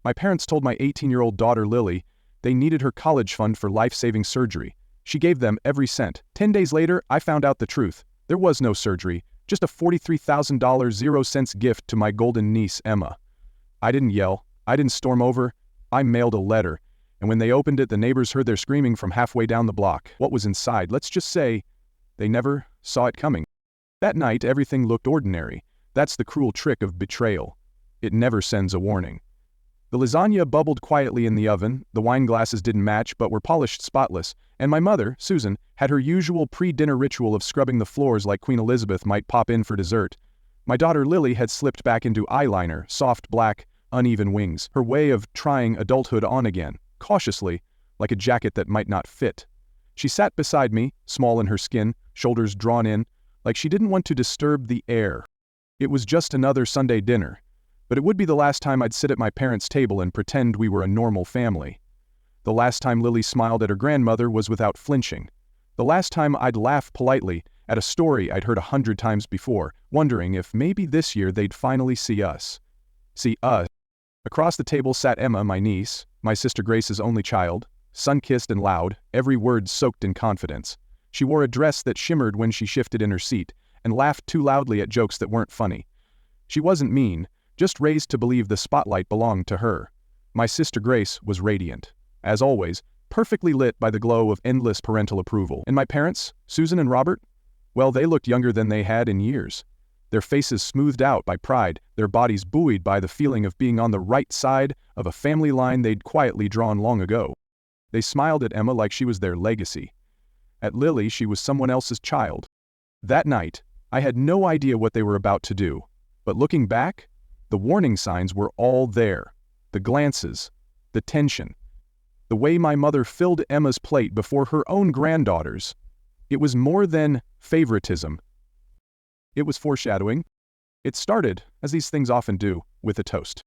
My parents told my 18-year-old daughter Lily they needed her college fund for life-saving surgery. She gave them every cent. 10 days later, I found out the truth. There was no surgery, just a $43,000 0 cents gift to my golden niece, Emma. I didn't yell. I didn't storm over. I mailed a letter, and when they opened it, the neighbors heard their screaming from halfway down the block. What was inside? Let's just say they never saw it coming. That night, everything looked ordinary. That's the cruel trick of betrayal. It never sends a warning. The lasagna bubbled quietly in the oven, the wine glasses didn't match but were polished spotless, and my mother, Susan, had her usual pre-dinner ritual of scrubbing the floors like Queen Elizabeth might pop in for dessert. My daughter Lily had slipped back into eyeliner, soft black, uneven wings, her way of trying adulthood on again, cautiously, like a jacket that might not fit. She sat beside me, small in her skin, shoulders drawn in, like she didn't want to disturb the air. It was just another Sunday dinner, but it would be the last time I'd sit at my parents' table and pretend we were a normal family. The last time Lily smiled at her grandmother was without flinching. The last time I'd laugh politely at a story I'd heard 100 times before, wondering if maybe this year they'd finally see us. See us. Across the table sat Emma, my niece, my sister Grace's only child, sun-kissed and loud, every word soaked in confidence. She wore a dress that shimmered when she shifted in her seat, and laughed too loudly at jokes that weren't funny. She wasn't mean, just raised to believe the spotlight belonged to her. My sister Grace was radiant, as always, perfectly lit by the glow of endless parental approval. And my parents, Susan and Robert? Well, they looked younger than they had in years. Their faces smoothed out by pride, their bodies buoyed by the feeling of being on the right side of a family line they'd quietly drawn long ago. They smiled at Emma like she was their legacy. At Lily, she was someone else's child. That night, I had no idea what they were about to do, but looking back, the warning signs were all there. The glances, the tension, the way my mother filled Emma's plate before her own granddaughters. It was more than favoritism. It was foreshadowing. It started, as these things often do, with a toast.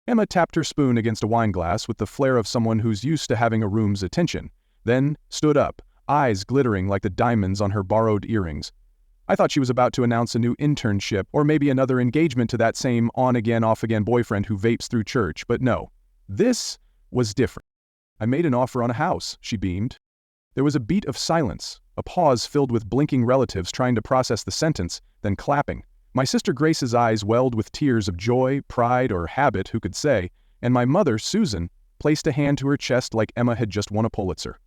Emma tapped her spoon against a wine glass with the flair of someone who's used to having a room's attention, then stood up, eyes glittering like the diamonds on her borrowed earrings. I thought she was about to announce a new internship or maybe another engagement to that same on-again, off-again boyfriend who vapes through church, but no. This was different. I made an offer on a house, she beamed. There was a beat of silence, a pause filled with blinking relatives trying to process the sentence, then clapping. My sister Grace's eyes welled with tears of joy, pride, or habit, who could say, and my mother, Susan, placed a hand to her chest like Emma had just won a Pulitzer.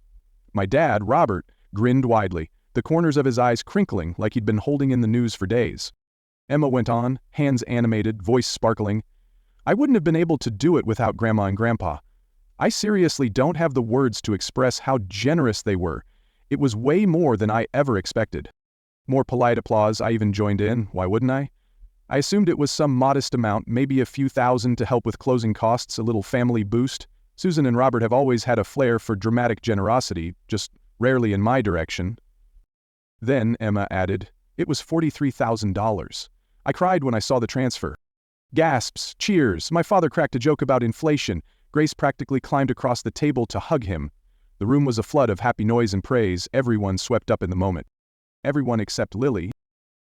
My dad, Robert, grinned widely, the corners of his eyes crinkling like he'd been holding in the news for days. Emma went on, hands animated, voice sparkling. I wouldn't have been able to do it without Grandma and Grandpa. I seriously don't have the words to express how generous they were. It was way more than I ever expected. More polite applause. I even joined in, why wouldn't I? I assumed it was some modest amount, maybe a few thousand to help with closing costs, a little family boost. Susan and Robert have always had a flair for dramatic generosity, just rarely in my direction. Then, Emma added, it was $43,000. I cried when I saw the transfer. Gasps, cheers, my father cracked a joke about inflation. Grace practically climbed across the table to hug him. The room was a flood of happy noise and praise, everyone swept up in the moment. Everyone except Lily.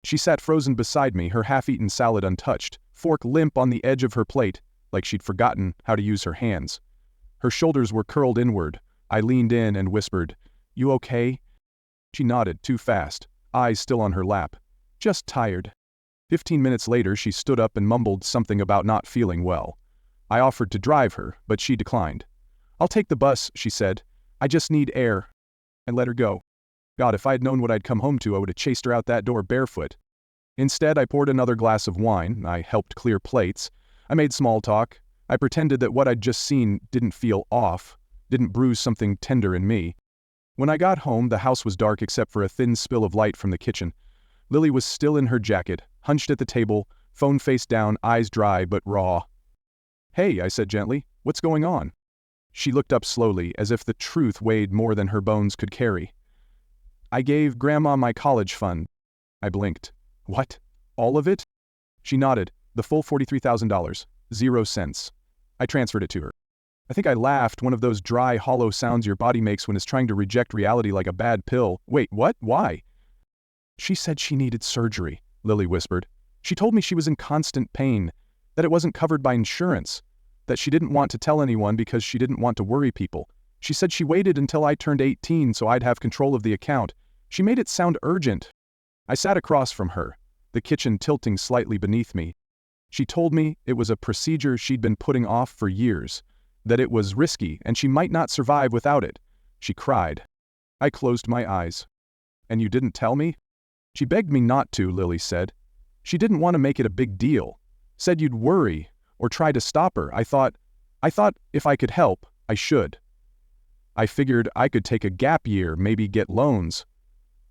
She sat frozen beside me, her half-eaten salad untouched, fork limp on the edge of her plate, like she'd forgotten how to use her hands. Her shoulders were curled inward. I leaned in and whispered, "You okay?" She nodded, too fast, eyes still on her lap. Just tired. 15 minutes later, she stood up and mumbled something about not feeling well. I offered to drive her, but she declined. I'll take the bus, she said. I just need air. I let her go. God, if I had known what I'd come home to, I would have chased her out that door barefoot. Instead, I poured another glass of wine. I helped clear plates. I made small talk. I pretended that what I'd just seen didn't feel off, didn't bruise something tender in me. When I got home, the house was dark except for a thin spill of light from the kitchen. Lily was still in her jacket, hunched at the table, phone face down, eyes dry but raw. Hey, I said gently, what's going on? She looked up slowly, as if the truth weighed more than her bones could carry. I gave Grandma my college fund. I blinked. What? All of it? She nodded. The full $43,000. 0 cents. I transferred it to her. I think I laughed, one of those dry, hollow sounds your body makes when it's trying to reject reality like a bad pill. Wait, what? Why? She said she needed surgery, Lily whispered. She told me she was in constant pain, that it wasn't covered by insurance. that she didn't want to tell anyone because she didn't want to worry people. She said she waited until I turned 18 so I'd have control of the account. She made it sound urgent. I sat across from her, the kitchen tilting slightly beneath me. She told me it was a procedure she'd been putting off for years, that it was risky and she might not survive without it. She cried. I closed my eyes. And you didn't tell me? She begged me not to, Lily said. She didn't want to make it a big deal. Said you'd worry or try to stop her. I thought if I could help, I should. I figured I could take a gap year, maybe get loans.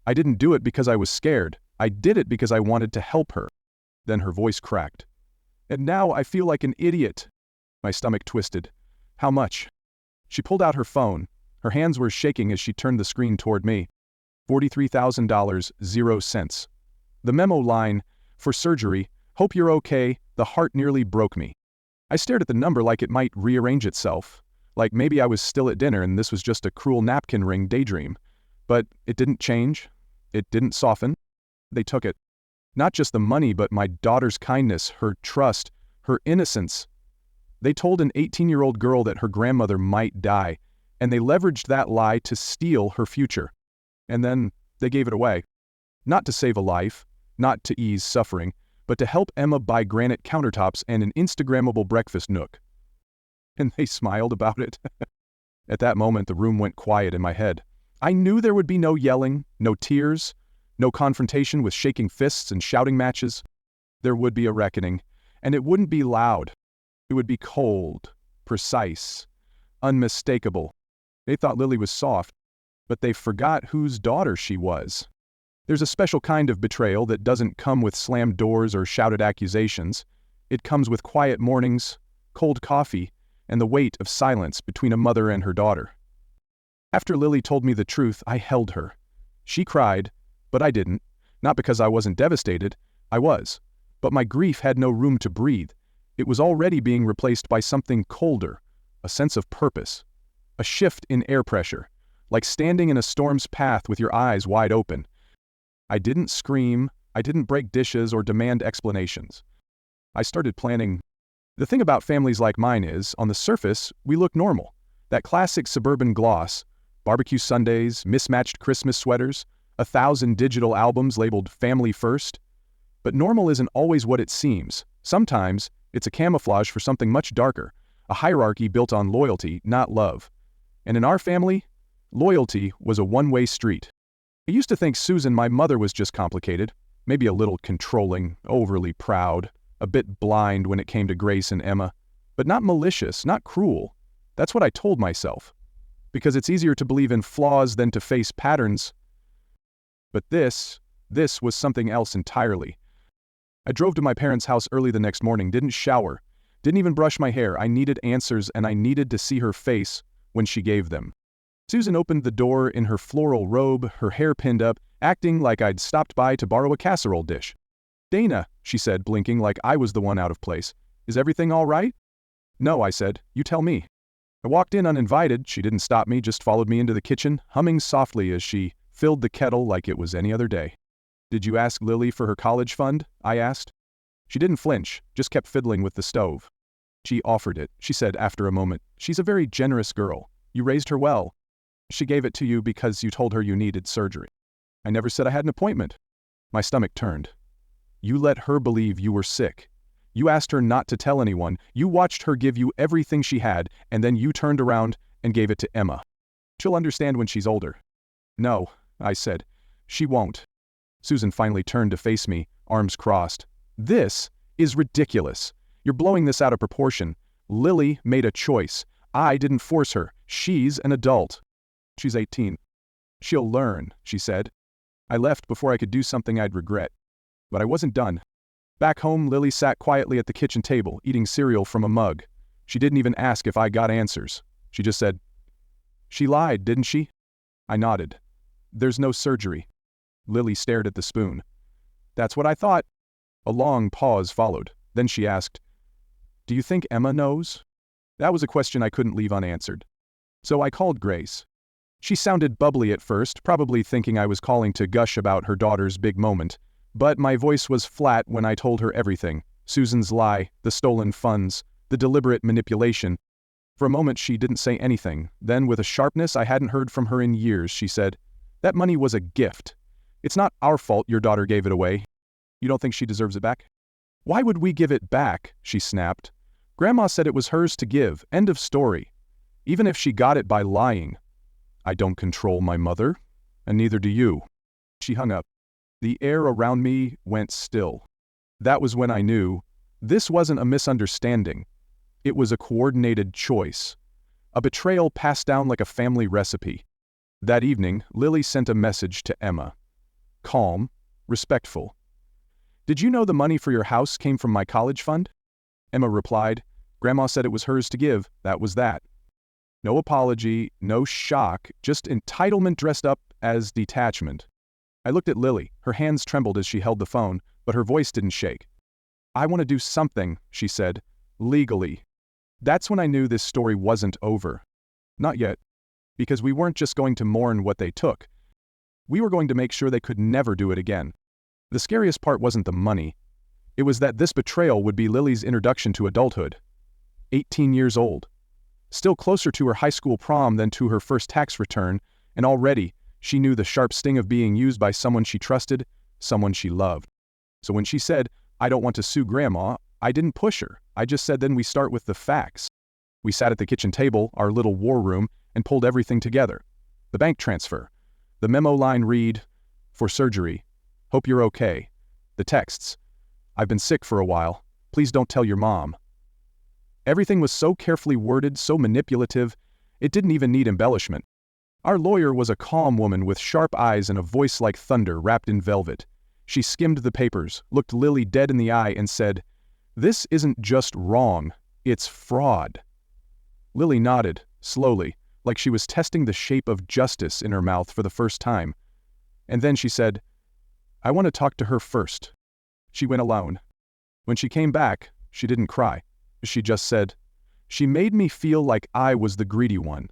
I didn't do it because I was scared. I did it because I wanted to help her. Then her voice cracked. And now I feel like an idiot. My stomach twisted. How much? She pulled out her phone. Her hands were shaking as she turned the screen toward me. $43,000, 0 cents. The memo line, for surgery, hope you're okay, the heart nearly broke me. I stared at the number like it might rearrange itself. Like maybe I was still at dinner and this was just a cruel napkin ring daydream. But it didn't change. It didn't soften. They took it. Not just the money, but my daughter's kindness, her trust, her innocence. They told an 18-year-old girl that her grandmother might die, and they leveraged that lie to steal her future. And then they gave it away. Not to save a life, not to ease suffering, but to help Emma buy granite countertops and an Instagrammable breakfast nook. And they smiled about it. At that moment, the room went quiet in my head. I knew there would be no yelling, no tears, no confrontation with shaking fists and shouting matches. There would be a reckoning, and it wouldn't be loud. It would be cold, precise, unmistakable. They thought Lily was soft, but they forgot whose daughter she was. There's a special kind of betrayal that doesn't come with slammed doors or shouted accusations. It comes with quiet mornings, cold coffee, and the weight of silence between a mother and her daughter. After Lily told me the truth, I held her. She cried, but I didn't. Not because I wasn't devastated. I was. But my grief had no room to breathe. It was already being replaced by something colder, a sense of purpose. A shift in air pressure, like standing in a storm's path with your eyes wide open. I didn't scream, I didn't break dishes or demand explanations. I started planning. The thing about families like mine is, on the surface, we look normal. That classic suburban gloss, barbecue Sundays, mismatched Christmas sweaters, 1,000 digital albums labeled Family First. But normal isn't always what it seems. Sometimes, it's a camouflage for something much darker, a hierarchy built on loyalty, not love. And in our family, loyalty was a one-way street. I used to think Susan, my mother, was just complicated, maybe a little controlling, overly proud, a bit blind when it came to Grace and Emma, but not malicious, not cruel. That's what I told myself. Because it's easier to believe in flaws than to face patterns. But this was something else entirely. I drove to my parents' house early the next morning, didn't shower, didn't even brush my hair. I needed answers and I needed to see her face when she gave them. Susan opened the door in her floral robe, her hair pinned up, acting like I'd stopped by to borrow a casserole dish. "Dana," she said, blinking like I was the one out of place. "Is everything all right?" "No," I said. "You tell me." I walked in uninvited. She didn't stop me, just followed me into the kitchen, humming softly as she filled the kettle like it was any other day. "Did you ask Lily for her college fund?" I asked. She didn't flinch, just kept fiddling with the stove. "She offered it," she said after a moment. "She's a very generous girl. You raised her well. She gave it to you because you told her you needed surgery." "I never said I had an appointment." My stomach turned. "You let her believe you were sick. You asked her not to tell anyone. You watched her give you everything she had, and then you turned around and gave it to Emma. She'll understand when she's older." "No," I said. "She won't." Susan finally turned to face me, arms crossed. "This is ridiculous. You're blowing this out of proportion. Lily made a choice. I didn't force her. She's an adult. She's 18. She'll learn," she said. I left before I could do something I'd regret. But I wasn't done. Back home, Lily sat quietly at the kitchen table, eating cereal from a mug. She didn't even ask if I got answers. She just said, "She lied, didn't she?" I nodded. "There's no surgery." Lily stared at the spoon. "That's what I thought." A long pause followed. Then she asked, "Do you think Emma knows?" That was a question I couldn't leave unanswered. So I called Grace. She sounded bubbly at first, probably thinking I was calling to gush about her daughter's big moment. But my voice was flat when I told her everything. Susan's lie, the stolen funds, the deliberate manipulation. For a moment she didn't say anything, then with a sharpness I hadn't heard from her in years, she said, "That money was a gift. It's not our fault your daughter gave it away. You don't think she deserves it back?" "Why would we give it back?" she snapped. "Grandma said it was hers to give, end of story. Even if she got it by lying." "I don't control my mother, and neither do you." She hung up. The air around me went still. That was when I knew this wasn't a misunderstanding. It was a coordinated choice. A betrayal passed down like a family recipe. That evening, Lily sent a message to Emma. Calm, respectful. "Did you know the money for your house came from my college fund?" Emma replied, "Grandma said it was hers to give, that was that." No apology, no shock, just entitlement dressed up as detachment. I looked at Lily. Her hands trembled as she held the phone, but her voice didn't shake. "I want to do something," she said, "legally." That's when I knew this story wasn't over. Not yet. Because we weren't just going to mourn what they took. We were going to make sure they could never do it again. The scariest part wasn't the money. It was that this betrayal would be Lily's introduction to adulthood. 18 years old. Still closer to her high school prom than to her first tax return, and already, she knew the sharp sting of being used by someone she trusted, someone she loved. So when she said, "I don't want to sue Grandma," I didn't push her. I just said, "Then we start with the facts." We sat at the kitchen table, our little war room, and pulled everything together. The bank transfer. The memo line read, "For surgery. Hope you're okay." The texts. "I've been sick for a while. Please don't tell your mom." Everything was so carefully worded, so manipulative, it didn't even need embellishment. Our lawyer was a calm woman with sharp eyes and a voice like thunder wrapped in velvet. She skimmed the papers, looked Lily dead in the eye, and said, "This isn't just wrong, it's fraud." Lily nodded, slowly, like she was testing the shape of justice in her mouth for the first time. And then she said, "I want to talk to her first." She went alone. When she came back, she didn't cry. She just said, "She made me feel like I was the greedy one.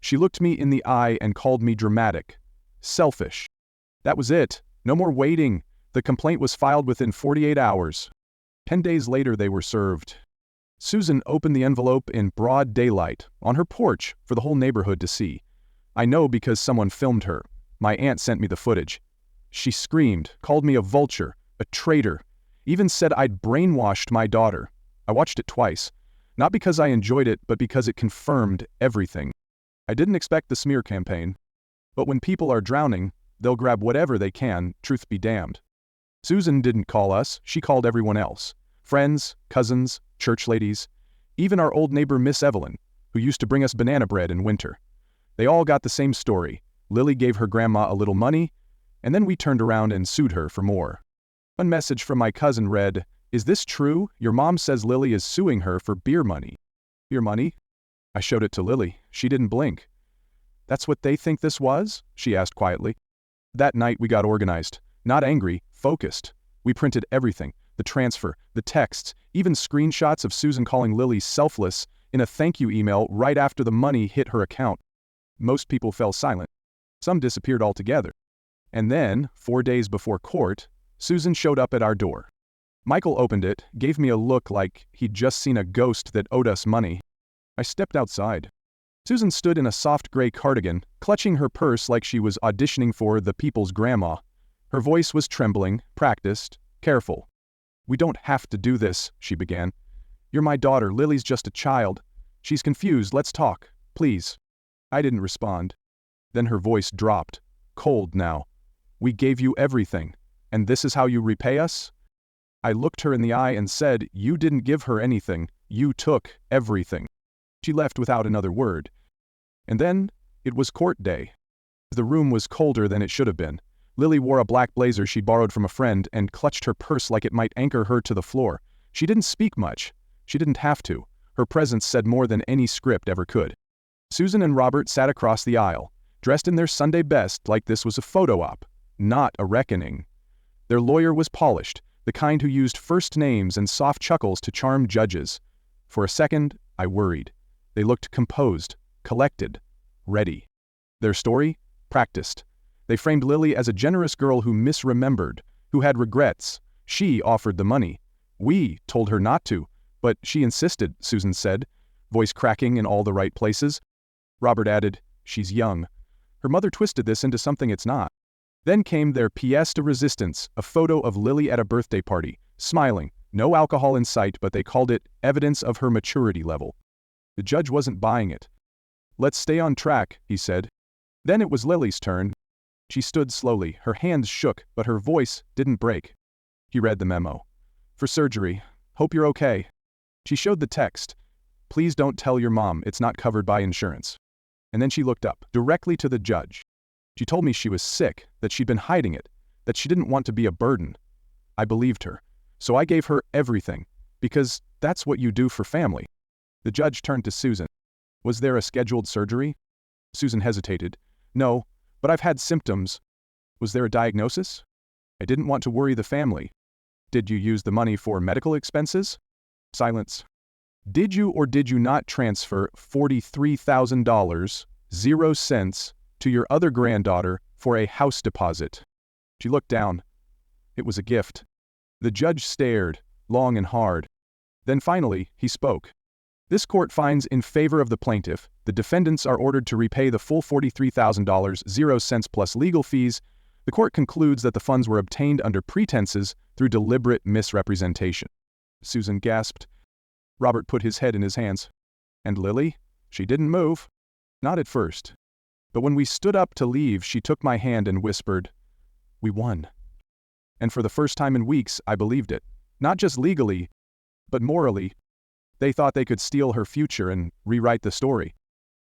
She looked me in the eye and called me dramatic. Selfish." That was it. No more waiting. The complaint was filed within 48 hours. 10 days later they were served. Susan opened the envelope in broad daylight, on her porch, for the whole neighborhood to see. I know because someone filmed her. My aunt sent me the footage. She screamed, called me a vulture, a traitor, even said I'd brainwashed my daughter. I watched it twice. Not because I enjoyed it, but because it confirmed everything. I didn't expect the smear campaign. But when people are drowning, they'll grab whatever they can, truth be damned. Susan didn't call us, she called everyone else. Friends, cousins, church ladies, even our old neighbor Miss Evelyn, who used to bring us banana bread in winter. They all got the same story. Lily gave her grandma a little money, and then we turned around and sued her for more. One message from my cousin read, "Is this true? Your mom says Lily is suing her for beer money." "Beer money?" I showed it to Lily. She didn't blink. "That's what they think this was?" she asked quietly. That night we got organized. Not angry, focused. We printed everything. The transfer, the texts, even screenshots of Susan calling Lily selfless in a thank you email right after the money hit her account. Most people fell silent. Some disappeared altogether. And then, 4 days before court, Susan showed up at our door. Michael opened it, gave me a look like he'd just seen a ghost that owed us money. I stepped outside. Susan stood in a soft gray cardigan, clutching her purse like she was auditioning for the people's grandma. Her voice was trembling, practiced, careful. "We don't have to do this," she began. "You're my daughter, Lily's just a child. She's confused, let's talk, please." I didn't respond. Then her voice dropped, cold now. "We gave you everything, and this is how you repay us?" I looked her in the eye and said, "You didn't give her anything, you took everything." She left without another word. And then, it was court day. The room was colder than it should have been. Lily wore a black blazer she borrowed from a friend and clutched her purse like it might anchor her to the floor. She didn't speak much. She didn't have to. Her presence said more than any script ever could. Susan and Robert sat across the aisle, dressed in their Sunday best like this was a photo op, not a reckoning. Their lawyer was polished, the kind who used first names and soft chuckles to charm judges. For a second, I worried. They looked composed, collected, ready. Their story? Practiced. They framed Lily as a generous girl who misremembered, who had regrets. She offered the money. We told her not to. But she insisted, Susan said, voice cracking in all the right places. Robert added, she's young. Her mother twisted this into something it's not. Then came their pièce de resistance, a photo of Lily at a birthday party, smiling, no alcohol in sight, but they called it evidence of her maturity level. The judge wasn't buying it. Let's stay on track, he said. Then it was Lily's turn. She stood slowly, her hands shook, but her voice didn't break. He read the memo. For surgery. Hope you're okay. She showed the text. Please don't tell your mom, it's not covered by insurance. And then she looked up, directly to the judge. She told me she was sick, that she'd been hiding it, that she didn't want to be a burden. I believed her. So I gave her everything, because that's what you do for family. The judge turned to Susan. Was there a scheduled surgery? Susan hesitated. No, but I've had symptoms. Was there a diagnosis? I didn't want to worry the family. Did you use the money for medical expenses? Silence. Did you or did you not transfer $43,000, 0 cents, to your other granddaughter for a house deposit? She looked down. It was a gift. The judge stared, long and hard. Then finally, he spoke. This court finds in favor of the plaintiff. The defendants are ordered to repay the full $43,000, 0 cents plus legal fees. The court concludes that the funds were obtained under pretenses through deliberate misrepresentation. Susan gasped. Robert put his head in his hands. And Lily? She didn't move. Not at first. But when we stood up to leave, she took my hand and whispered, "We won." And for the first time in weeks, I believed it. Not just legally, but morally. They thought they could steal her future and rewrite the story.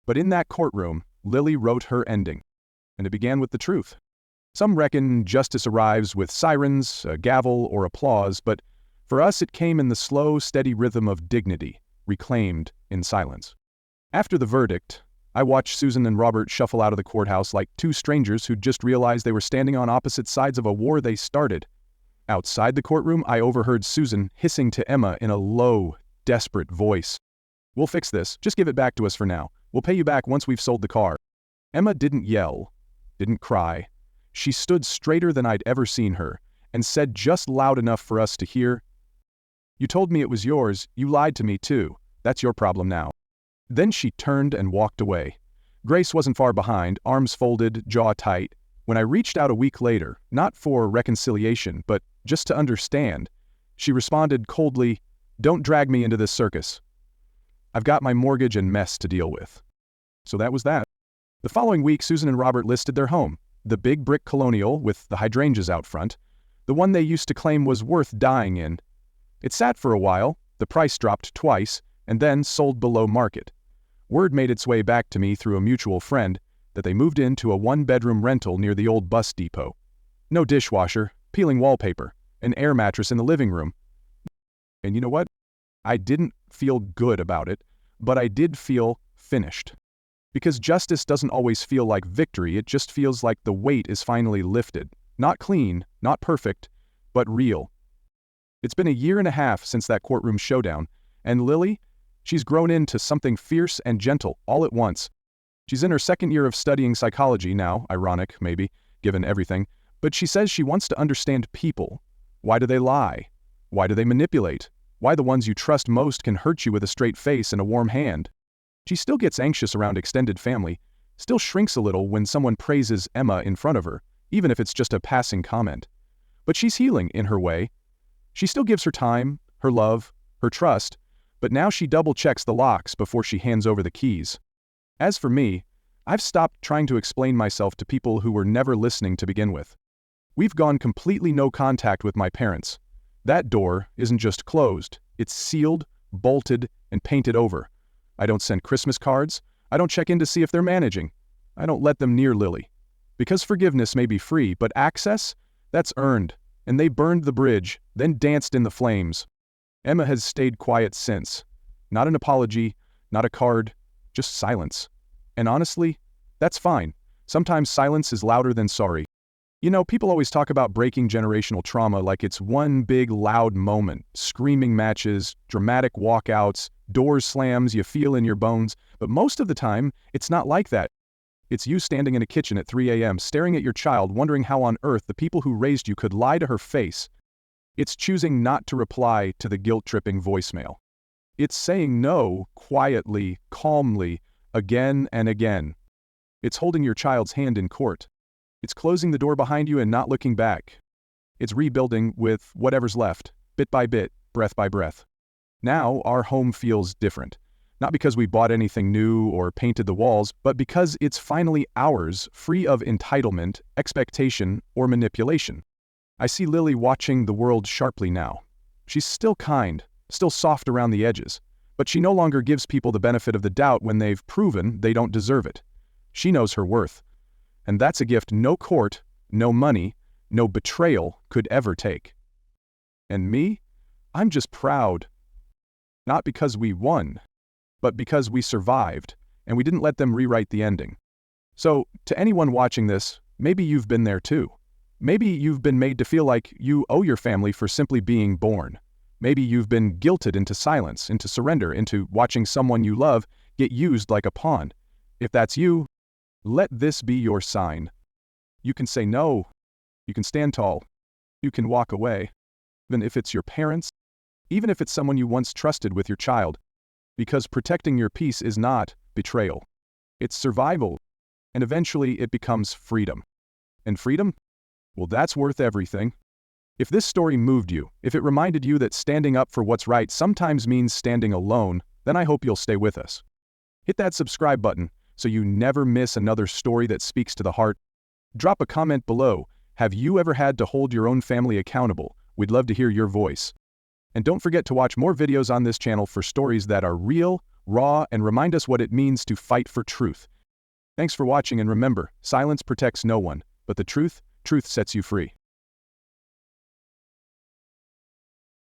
But in that courtroom, Lily wrote her ending. And it began with the truth. Some reckon justice arrives with sirens, a gavel, or applause, but for us it came in the slow, steady rhythm of dignity, reclaimed in silence. After the verdict, I watched Susan and Robert shuffle out of the courthouse like two strangers who'd just realized they were standing on opposite sides of a war they started. Outside the courtroom, I overheard Susan hissing to Emma in a low, desperate voice. We'll fix this. Just give it back to us for now. We'll pay you back once we've sold the car. Emma didn't yell, didn't cry. She stood straighter than I'd ever seen her and said just loud enough for us to hear, "You told me it was yours. You lied to me too. That's your problem now." Then she turned and walked away. Grace wasn't far behind, arms folded, jaw tight. When I reached out a week later, not for reconciliation, but just to understand, she responded coldly, "Don't drag me into this circus. I've got my mortgage and mess to deal with." So that was that. The following week, Susan and Robert listed their home, the big brick colonial with the hydrangeas out front, the one they used to claim was worth dying in. It sat for a while, the price dropped twice, and then sold below market. Word made its way back to me through a mutual friend that they moved into a one-bedroom rental near the old bus depot. No dishwasher, peeling wallpaper, an air mattress in the living room. And you know what? I didn't feel good about it, but I did feel finished. Because justice doesn't always feel like victory, it just feels like the weight is finally lifted. Not clean, not perfect, but real. It's been a year and a half since that courtroom showdown, and Lily, she's grown into something fierce and gentle all at once. She's in her second year of studying psychology now, ironic maybe, given everything, but she says she wants to understand people. Why do they lie? Why do they manipulate? Why the ones you trust most can hurt you with a straight face and a warm hand? She still gets anxious around extended family, still shrinks a little when someone praises Emma in front of her, even if it's just a passing comment. But she's healing in her way. She still gives her time, her love, her trust, but now she double-checks the locks before she hands over the keys. As for me, I've stopped trying to explain myself to people who were never listening to begin with. We've gone completely no contact with my parents. That door isn't just closed, it's sealed, bolted, and painted over. I don't send Christmas cards. I don't check in to see if they're managing. I don't let them near Lily. Because forgiveness may be free, but access? That's earned. And they burned the bridge, then danced in the flames. Emma has stayed quiet since. Not an apology, not a card, just silence. And honestly, that's fine. Sometimes silence is louder than sorry. You know, people always talk about breaking generational trauma like it's one big loud moment. Screaming matches, dramatic walkouts, doors slams you feel in your bones. But most of the time, it's not like that. It's you standing in a kitchen at 3 a.m. staring at your child wondering how on earth the people who raised you could lie to her face. It's choosing not to reply to the guilt-tripping voicemail. It's saying no quietly, calmly, again and again. It's holding your child's hand in court. It's closing the door behind you and not looking back. It's rebuilding with whatever's left, bit by bit, breath by breath. Now our home feels different. Not because we bought anything new or painted the walls, but because it's finally ours, free of entitlement, expectation, or manipulation. I see Lily watching the world sharply now. She's still kind, still soft around the edges, but she no longer gives people the benefit of the doubt when they've proven they don't deserve it. She knows her worth. And that's a gift no court, no money, no betrayal could ever take. And me? I'm just proud. Not because we won, but because we survived, and we didn't let them rewrite the ending. So, to anyone watching this, maybe you've been there too. Maybe you've been made to feel like you owe your family for simply being born. Maybe you've been guilted into silence, into surrender, into watching someone you love get used like a pawn. If that's you, let this be your sign. You can say no. You can stand tall. You can walk away. Even if it's your parents, even if it's someone you once trusted with your child. Because protecting your peace is not betrayal. It's survival. And eventually it becomes freedom. And freedom? Well, that's worth everything. If this story moved you, if it reminded you that standing up for what's right sometimes means standing alone, then I hope you'll stay with us. Hit that subscribe button so you never miss another story that speaks to the heart. Drop a comment below. Have you ever had to hold your own family accountable? We'd love to hear your voice. And don't forget to watch more videos on this channel for stories that are real, raw, and remind us what it means to fight for truth. Thanks for watching, and remember, silence protects no one, but the truth sets you free.